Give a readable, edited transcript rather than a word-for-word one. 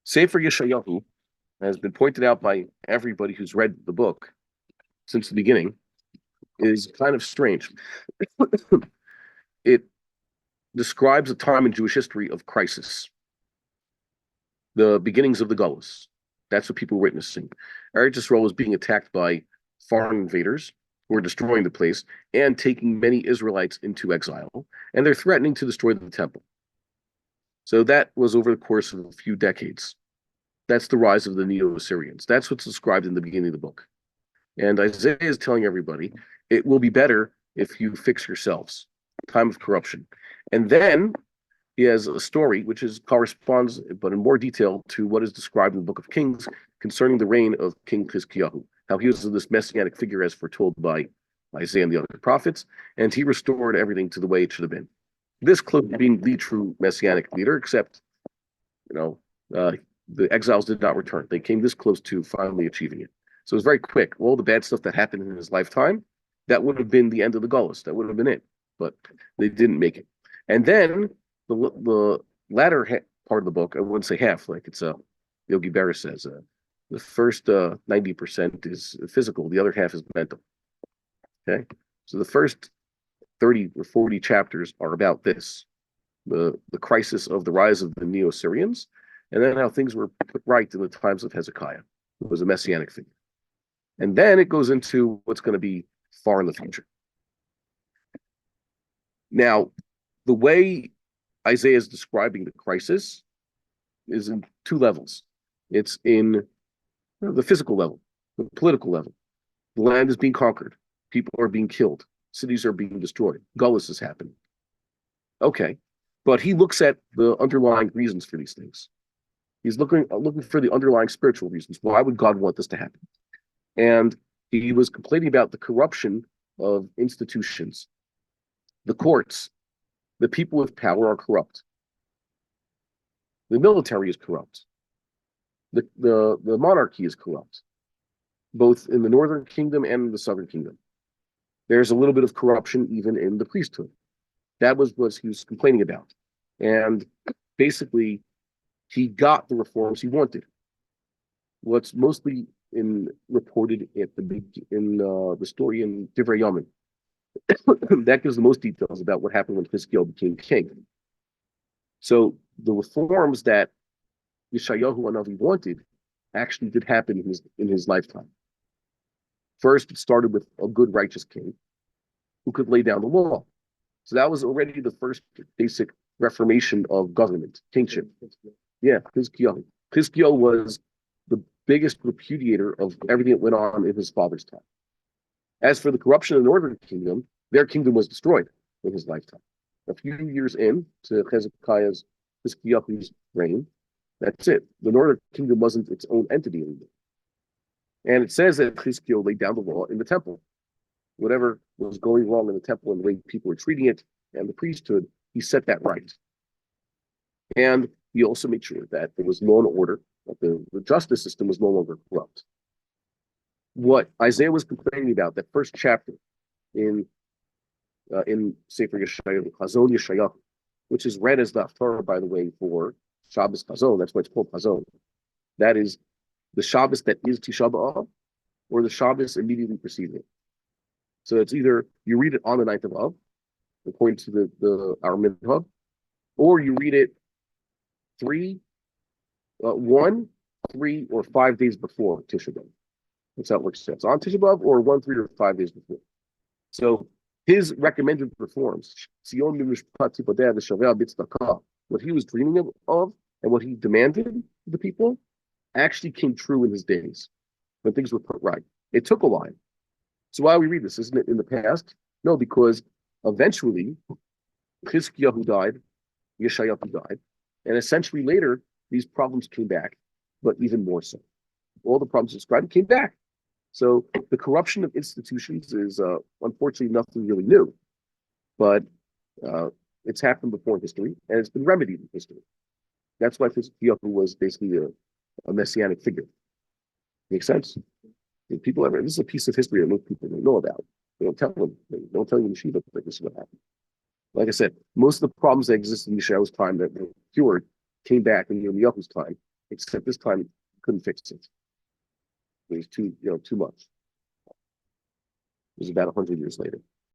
Sefer Yeshayahu has been pointed out by everybody who's read the book since the beginning is kind of strange. It describes a time in Jewish history of crisis, the beginnings of the Gullus. That's what people were witnessing. Eretz Yisrael was being attacked by foreign invaders who were destroying the place and taking many Israelites into exile, and they're threatening to destroy the temple. So that was over the course of a few decades. That's the rise of the Neo-Assyrians. That's what's described in the beginning of the book. And Isaiah is telling everybody, it will be better if you fix yourselves. Time of corruption. And then he has a story which corresponds, but in more detail, to what is described in the Book of Kings concerning the reign of King Hezekiah, how he was this messianic figure as foretold by Isaiah and the other prophets, and he restored everything to the way it should have been. This close to being the true messianic leader, except, the exiles did not return. They came this close to finally achieving it. So it was very quick. All the bad stuff that happened in his lifetime, that would have been the end of the Gullus. That would have been it. But they didn't make it. And then the latter part of the book, I wouldn't say half, like it's Yogi Berra says, the first 90% is physical, the other half is mental. Okay? So the first 30 or 40 chapters are about this, the crisis of the rise of the Neo-Assyrians, and then how things were put right in the times of Hezekiah, who was a messianic figure. And then it goes into what's going to be far in the future. Now, the way Isaiah is describing the crisis is in two levels. It's in the physical level, the political level. The land is being conquered. People are being killed. Cities are being destroyed. Gullus is happening. Okay. But he looks at the underlying reasons for these things. He's looking for the underlying spiritual reasons. Why would God want this to happen? And he was complaining about the corruption of institutions. The courts, the people with power are corrupt. The military is corrupt. The monarchy is corrupt, both in the northern kingdom and the southern kingdom. There's a little bit of corruption even in the priesthood. That was what he was complaining about. And basically, he got the reforms he wanted. What's mostly reported at the story in Divrei Yamin. That gives the most details about what happened when Hezekiah became king. So the reforms that Yeshayahu Hanavi wanted actually did happen in his lifetime. First, it started with a good, righteous king who could lay down the law. So that was already the first basic reformation of government, kingship. Yeah, Hezekiah. Hezekiah was the biggest repudiator of everything that went on in his father's time. As for the corruption in the northern kingdom, their kingdom was destroyed in his lifetime. A few years in to Hezekiah's reign, that's it. The northern kingdom wasn't its own entity anymore. And it says that Hezekiah laid down the law in the temple. Whatever was going wrong in the temple and the way people were treating it and the priesthood, he set that right. And he also made sure that there was law and order, that the justice system was no longer corrupt. What Isaiah was complaining about, that first chapter in Sefer Yeshayahu, Chazon Yeshayahu, which is read as the Torah, by the way, for Shabbos Chazon. That's why it's called Chazon. That is the Shabbos that is Tisha B'Av, or the Shabbos immediately preceding it. So it's either you read it on the 9th of Av, according to our minhag, or you read it 1, 3, or 5 days before Tisha B'Av. That's how it works. It's on Tisha B'Av or 1, 3, or 5 days before. So his recommended reforms, what he was dreaming of and what he demanded of the people, actually came true in his days when things were put right. It took a while. So why we read this? Isn't it in the past? No, because eventually Hezekiah died, Yeshayahu died, and essentially later these problems came back, but even more so. All the problems described came back. So the corruption of institutions is unfortunately nothing really new, but it's happened before in history, and it's been remedied in history. That's why Hezekiah was basically a messianic figure. Make sense? If people this is a piece of history that most people don't know about. They don't tell them. They don't tell you in Yeshiva that this is what happened. Like I said, most of the problems that existed in Yeshayahu's time that were cured came back in Yirmiyahu's time, except this time couldn't fix it. It was too much. It was about 100 years later.